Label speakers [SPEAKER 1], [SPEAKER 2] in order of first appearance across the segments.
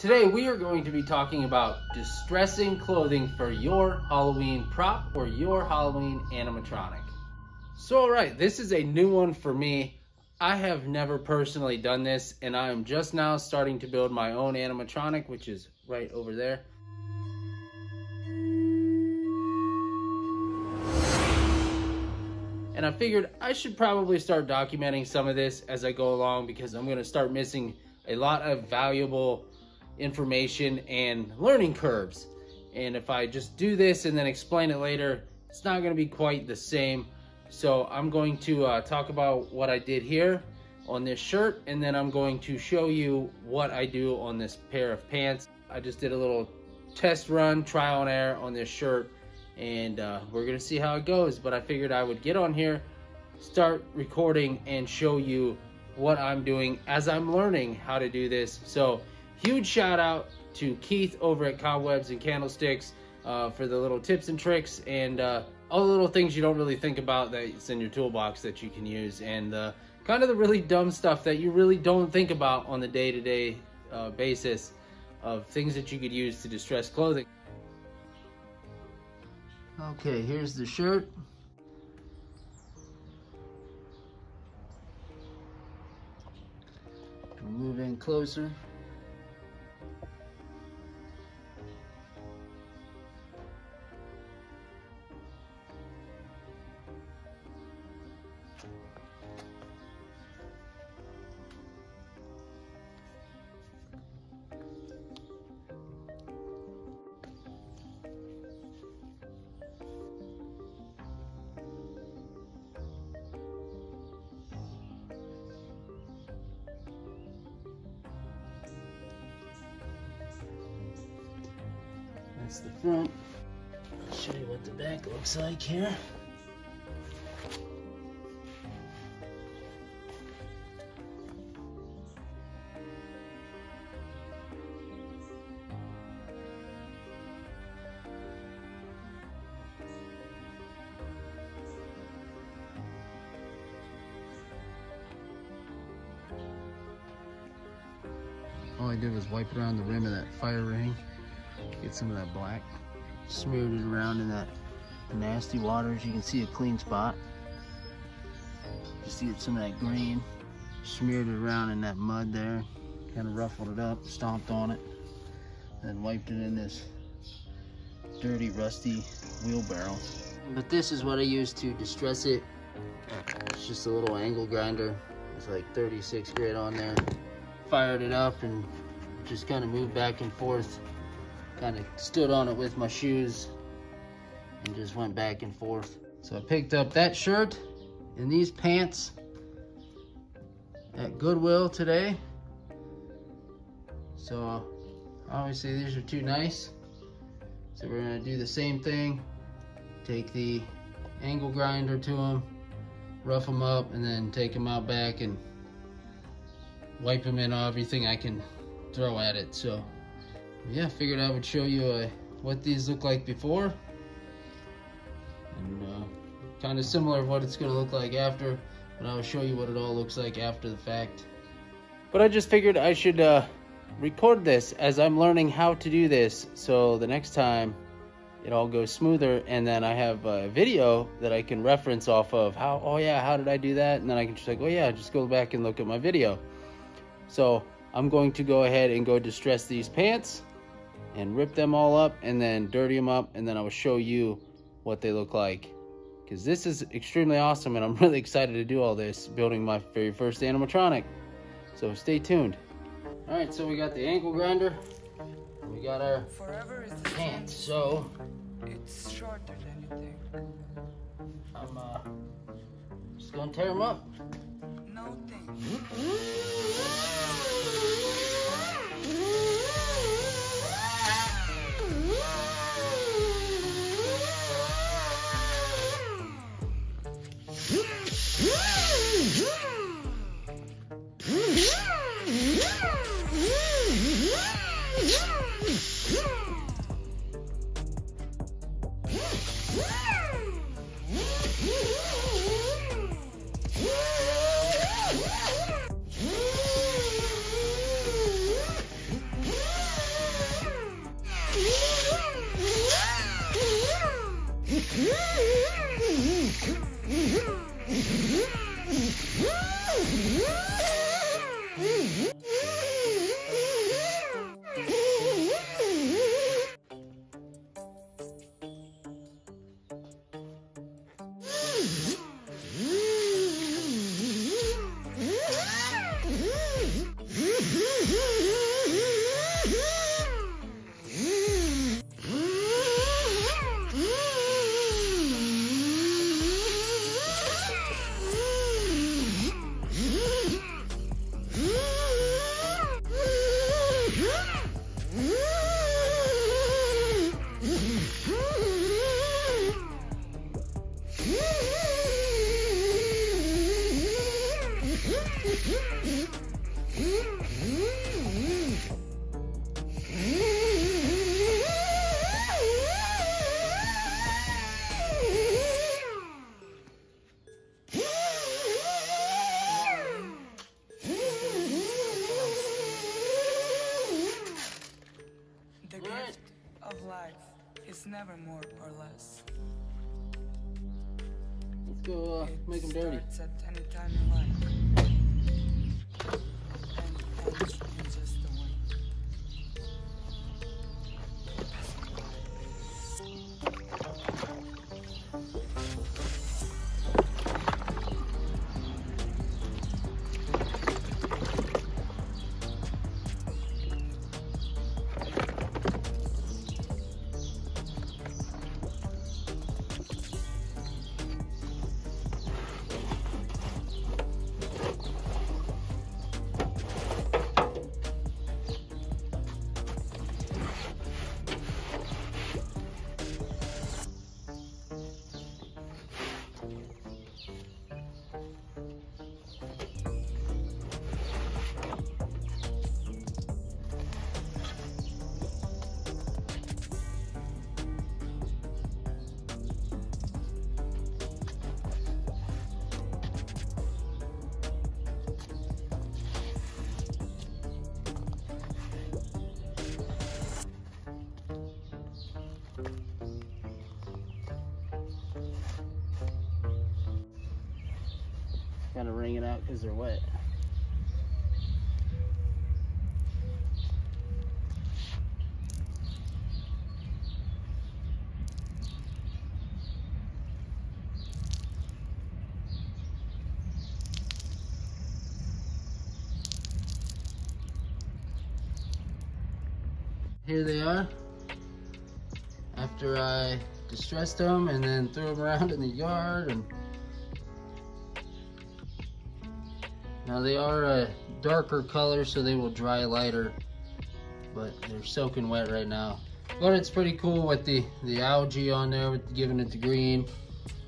[SPEAKER 1] Today we are going to be talking about distressing clothing for your Halloween prop or your Halloween animatronic. So alright, this is a new one for me. I have never personally done this, and I am just now starting to build my own animatronic, which is right over there. And I figured I should probably start documenting some of this as I go along, because I'm going to start missing a lot of valuable information and learning curves. And if I just do this and then explain it later, it's not going to be quite the same. So I'm going to talk about what I did here on this shirt, and then I'm going to show you what I do on this pair of pants. I just did a little test run, trial and error on this shirt, and we're gonna see how it goes. But I figured I would get on here, start recording, and show you what I'm doing as I'm learning how to do this. So huge shout out to Keith over at Cobwebs and Candlesticks for the little tips and tricks and all the little things you don't really think about that's in your toolbox that you can use, and kind of the really dumb stuff that you really don't think about on the day-to-day basis of things that you could use to distress clothing. Okay, here's the shirt. Move in closer. That's the front. I'll show you what the back looks like here. All I did was wipe around the rim of that fire ring. Get some of that black, smeared it around in that nasty water. As you can see, a clean spot. You see some of that green, smeared it around in that mud there, kind of ruffled it up, stomped on it, then wiped it in this dirty, rusty wheelbarrow. But this is what I use to distress it. It's just a little angle grinder. It's like 36 grit on there. Fired it up and just kind of moved back and forth. Kind of stood on it with my shoes and just went back and forth. So I picked up that shirt and these pants at Goodwill today. So obviously these are too nice. So we're gonna do the same thing. Take the angle grinder to them, rough them up, and then take them out back and wipe them in everything I can throw at it. So yeah, figured I would show you what these look like before, and kind of similar to what it's going to look like after, but I'll show you what it all looks like after the fact. But I just figured I should record this as I'm learning how to do this, so the next time it all goes smoother, and then I have a video that I can reference off of how, oh yeah, how did I do that? And then I can just like, oh yeah, just go back and look at my video. So I'm going to go ahead and go distress these pants and rip them all up and then dirty them up, and then I will show you what they look like, because this is extremely awesome and I'm really excited to do all this, building my very first animatronic. So stay tuned. All right, so we got the angle grinder, we got our pants, so
[SPEAKER 2] it's shorter than you think.
[SPEAKER 1] I'm just gonna tear them up.
[SPEAKER 2] No thanks. It's never more or less.
[SPEAKER 1] Let's go make them dirty.
[SPEAKER 2] Starts at any time you like. And ends in just a wink.
[SPEAKER 1] Kind of wring it out because they're wet. Here they are after I distressed them and then threw them around in the yard. And now they are a darker color, so they will dry lighter, but they're soaking wet right now. But it's pretty cool with the algae on there, with giving it the green.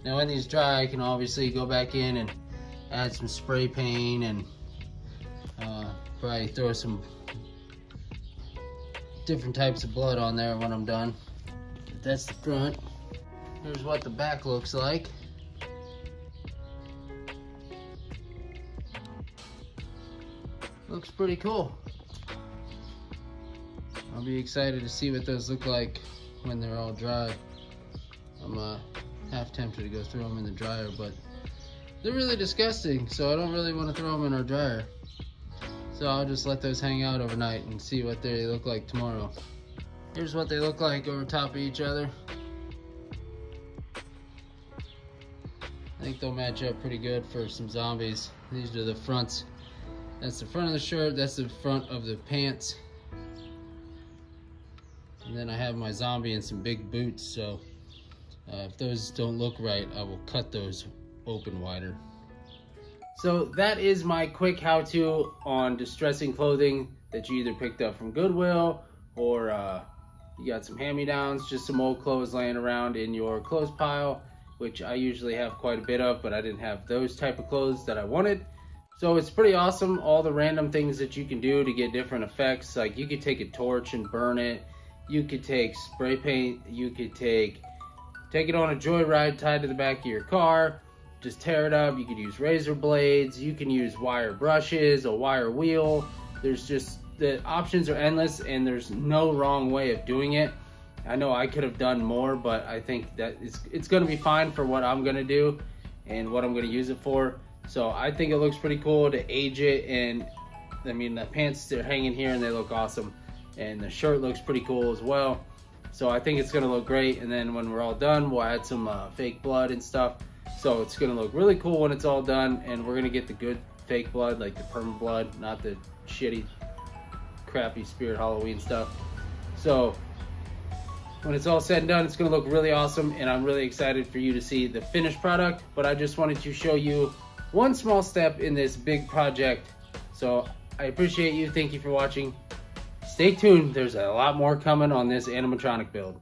[SPEAKER 1] Now when these dry, I can obviously go back in and add some spray paint and probably throw some different types of blood on there when I'm done. But that's the front. Here's what the back looks like. Looks pretty cool. I'll be excited to see what those look like when they're all dry. I'm half tempted to go throw them in the dryer, but they're really disgusting, so I don't really want to throw them in our dryer. So I'll just let those hang out overnight and see what they look like tomorrow. Here's what they look like over top of each other. I think they'll match up pretty good for some zombies. These are the fronts. That's the front of the shirt, that's the front of the pants. And then I have my zombie in some big boots, so if those don't look right, I will cut those open wider. So that is my quick how-to on distressing clothing that you either picked up from Goodwill or you got some hand-me-downs, just some old clothes laying around in your clothes pile, which I usually have quite a bit of, but I didn't have those type of clothes that I wanted. So it's pretty awesome, all the random things that you can do to get different effects. Like you could take a torch and burn it. You could take spray paint. You could take it on a joyride tied to the back of your car. Just tear it up. You could use razor blades. You can use wire brushes, a wire wheel. There's just, the options are endless and there's no wrong way of doing it. I know I could have done more, but I think that it's gonna be fine for what I'm gonna do and what I'm gonna use it for. So I think it looks pretty cool to age it, and I mean the pants, they're hanging here and they look awesome, and the shirt looks pretty cool as well. So I think it's gonna look great, and then when we're all done, we'll add some fake blood and stuff. So it's gonna look really cool when it's all done, and we're gonna get the good fake blood, like the perma blood, not the shitty, crappy Spirit Halloween stuff. So when it's all said and done, it's gonna look really awesome, and I'm really excited for you to see the finished product. But I just wanted to show you one small step in this big project. So I appreciate you. Thank you for watching. Stay tuned. There's a lot more coming on this animatronic build.